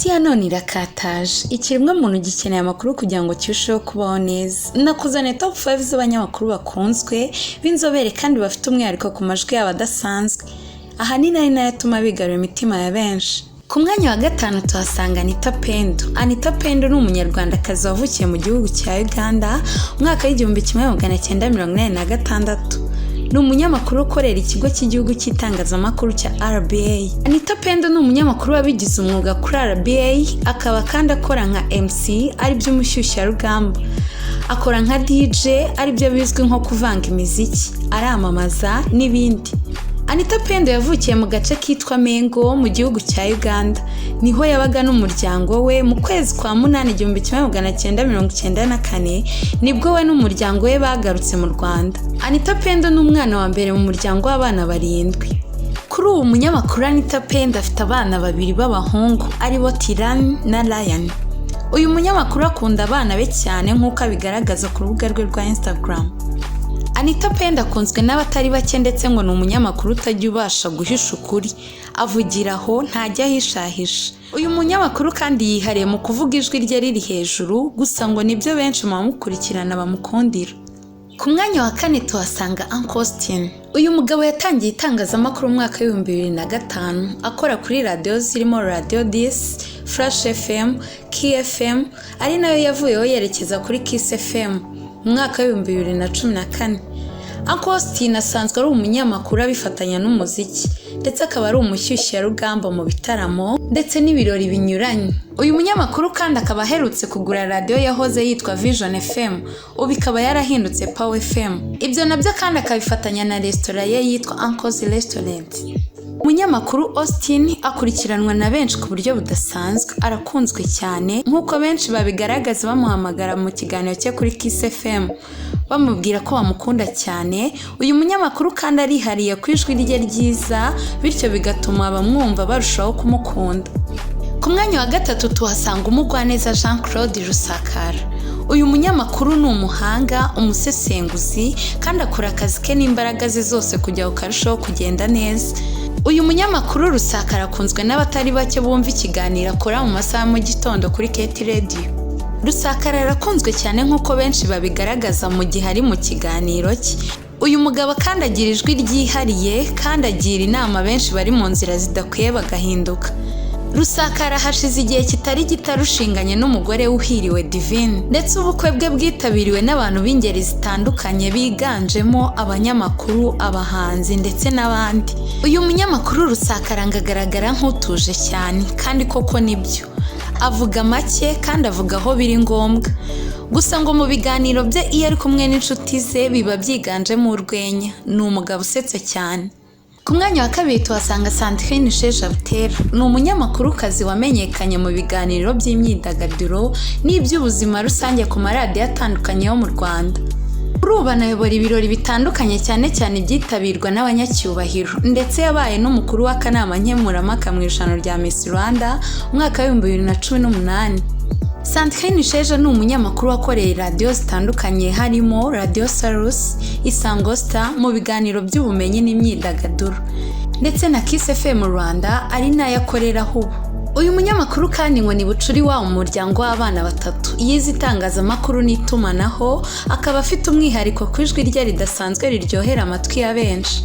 Isi ya none irakataje, ikiremwa muntu gikeneye amakuru kugira ngo kirusheho kubaho neza. Nakuzaniye top 5 z'abanyamakuru bakunzwe, binzobere kandi bafite umwihariko ku majwi yabo adasanzwe. Ahanini ari nayo atuma bigarura imitima ya benshi. Ku mwanya wa gatanu tuhasanga Anita Pendo ni umunyarwandakazi wavukiye mu gihugu cya Uganda umwaka w'1986. Ni umunyamakuru ukorera ikigo cy'igihugu cy'itangazamakuru cya RBA. Anita Pendo ni umunyamakuru wabigize umwuga kuri RBA, akaba kandi akora nka MC ari byo umushyushyarugamba. Akora nka DJ ari byo bizwi nko kuvanga imiziki, aramamaza n'ibindi. Anita Pendo yavukiye mu gace kitwa Mengo mu gihugu cya Uganda. Niho yabaga n'umuryango we. Mu kwezi kwa 8/1994 nibwo we n'umuryango we bagarutse mu Rwanda. Anita Pendo ni umwana wa mbere mu muryango w'abana 7. Kuri ubu munyamakuru Anita Pendo afite abana 2 b'abahungu aribo Tirani na Ryan. Uyu munyamakuru akunda abana be cyane nk'uko abigaragaza ku rubuga rwe rwa Instagram. Anita Pendo akunzwe n'abatari bake ndetse ngo ni umunyamakuru utajya ubasha guhisha ukuri, avugiraho ntajya ahishahisha. Uyu munyamakuru kandi yihariye mu kuvuga ijwi rye riri hejuru, gusa ngo nibyo benshi mu bamukurikirana bamukundira. Ku mwanya wa 4 tuhasanga Austin. Uyu mugabo yatangiye itangazamakuru mu mwaka w'2005 akora kuri radio zirimo Radio 10, Flash FM, Key FM, ari nayo yavuyeho yerekeza kuri Kiss FM mu mwaka w'2014. Austin asanzwe ari umunyamakuru abifatanya n'umuziki ndetse akaba ari umushyushyarugamba mu bitaramo ndetse n'ibirori binyuranye. Uyu munyamakuru kandi akaba aherutse kugura radio yahoze yitwa Vision FM, ubu ikaba yarahindutse Power FM. Ibyo nabyo kandi akabifatanya na restaurant ye yitwa Uncle's Restaurant. Umunyamakuru Austin akurikiranwa na benshi ku buryo budasanzwe, arakunzwe cyane nk'uko benshi babigaragaza bamuhamagara mu kiganiro cye kuri Kiss FM bamubwira ko bamukunda cyane. Uyu munyamakuru kandi arihariye ku ijwi rye ryiza, bityo bigatuma abamwumva barushaho kumukunda. Ku mwanya wa 3 tuhasanga umugwaneza Jean Claude Rusakara. Uyu munyamakuru ni umuhanga, umusesenguzi kandi akora akazi ke n'imbaraga ze zose kugira ngo karusheho kugenda neza. Uyu munyamakuru Rusakara akunzwe n'abatari bake bumva ikiganiro akora mu masaha mu gitondo kuri Keti Radio. Rusakara arakunzwe cyane nk'uko benshi babigaragaza mu gihe ari mu kiganiro cye. Uyu mugabo kandi agira ijwi ryihariye kandi agira inama benshi bari mu nzira zidakwiye bagahinduka. Rusakara hashize igihe kitari gitarushinganye n'umugore uhiriwe Divine, ndetse ubukwe bwe bwitabiriwe n'abantu b'ingeri zitandukanye biganjemo abanyamakuru, abahanzi ndetse n'abandi. Uyu munyamakuru Rusakara ngagaragara nk'utuje cyane kandi koko nibyo. Avuga make kandi avuga aho biri ngombwa. Gusa ngo mu biganiro bye iyo ari kumwe n'inshuti ze biba byiganjemo urwenya. Ni umugabo usetse cyane. Ku mwanya wa 2 tuhasanga Butera. Ni umunyamakurukazi wamenyekanye mu biganiro by'imyidagaduro n'iby'ubuzima rusange ku maradiyo atandukanye yo mu Rwanda. Kuri ubu anayobora ibirori bitandukanye cyane cyane byitabirwa n'abanyacyubahiro, ndetse yabaye n'umukuru w'akanama nkemurampaka mu irushanwa rya Miss Rwanda umwaka w'2018. ni umunyamakuru wakoreye radio zitandukanye harimo Radio Salus, Isango Star mu biganiro by'ubumenyi n'imyidagaduro, ndetse na Kiss FM Rwanda ari nayo akoreraho ubu. Uyu munyamakuru kandi ngo ni bucuri wa umuryango w'abana 3, yize itangazamakuru n'itumanaho, akaba afite umwihariko ku ijwi rye ridasanzwe riryohera amatwi ya benshi.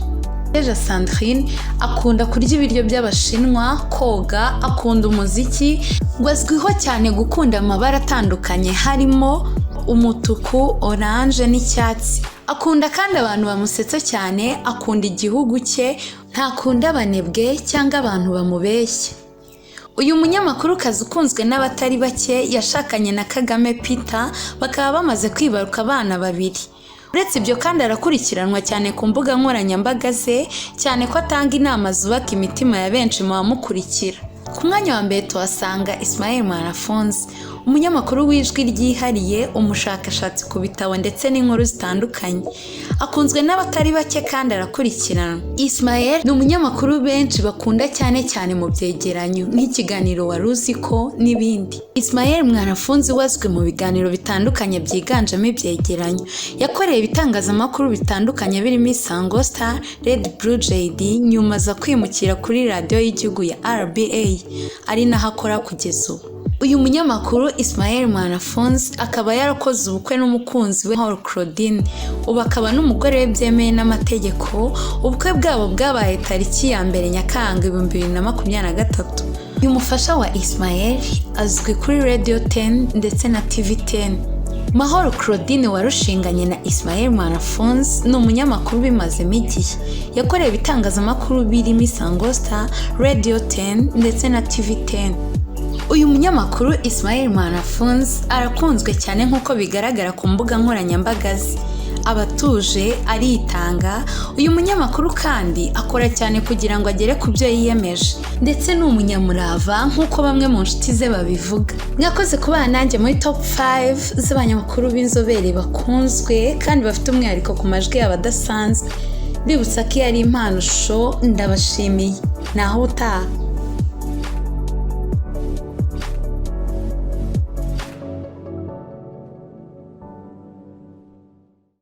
Sandrine akunda kurya ibiryo by'abashinwa, koga, akunda umuziki, gwazwiho cyane gukunda amabara atandukanye harimo umutuku, orange n'icyatsi. Akunda kandi abantu bamusetsa cyane, akunda igihugu cye, ntakunda abanebwe cyangwa abantu bamubeshya. Uyu munyamakuru kazi ukunzwe n'abatari bake yashakanye na Kagame Peter, bakaba bamaze kwibaruka abana 2. Uretse ibyo kandi arakurikiranwa cyane ku mbuga nkoranyambaga ze, cyane ko atanga inama zubaka imitima ya benshi mu bamukurikira. Ku mwanya wa 2 tuhasanga Ismail Mwanafunzi. umunyamakuru w'ijwi ryihariye, umushakashatsi ku bitabo ndetse n'inkuru zitandukanye. Akunzwe n'abatari bake kandi arakurikiranwa. Ismael ni umunyamakuru benshi bakunda cyane cyane mu byegeranyo nk'ikiganiro wari uzi ko n'ibindi. Ismael mwanafunzi wazwe mu biganiro bitandukanye byiganjemo ibyegeranyo. Yakoreye ibitangazamakuru bitandukanye birimo Isango Star, Red Blue JD, nyuma za kwimukira kuri radiyo y'igihugu ya RBA ari naho akora kugeza ubu. Uyu munyamakuru Ismael mwanafunzi akaba yarakoze ubukwe n'umukunzi we Claudine, ubu akaba n'umugore we byemewe n'amategeko. Ubukwe bwabo bwabaye tariki ya 2 Nyakanga 2023. Uyu mufasha wa Ismael azwi kuri Radio 10 ndetse na TV 10. Mahoro Claudine warushinganye na Ismael mwanafunzi ni umunyamakuru bimazemo igihe. Yakoreye ibitangazamakuru birimo Isango Star, Radio 10 ndetse na TV 10. Uyu munyamakuru Ismael mwanafunzi arakunzwe cyane nk'uko bigaragara ku mbuga nkoranyambaga ze. Abatuje, aritanga. Uyu munyamakuru kandi akora cyane kugira ngo agere ku byo yiyemeje, ndetse ni umunyamurava nk'uko bamwe mu nshuti ze babivuga. Mwakoze kubana nanjye muri top 5 z'abanyamakuru b'inzobere bakunzwe kandi bafite umwihariko ku majwi y'Adasanzwe. Bibutsa ko ari impano show. Ndabashimiye. Naho utaha.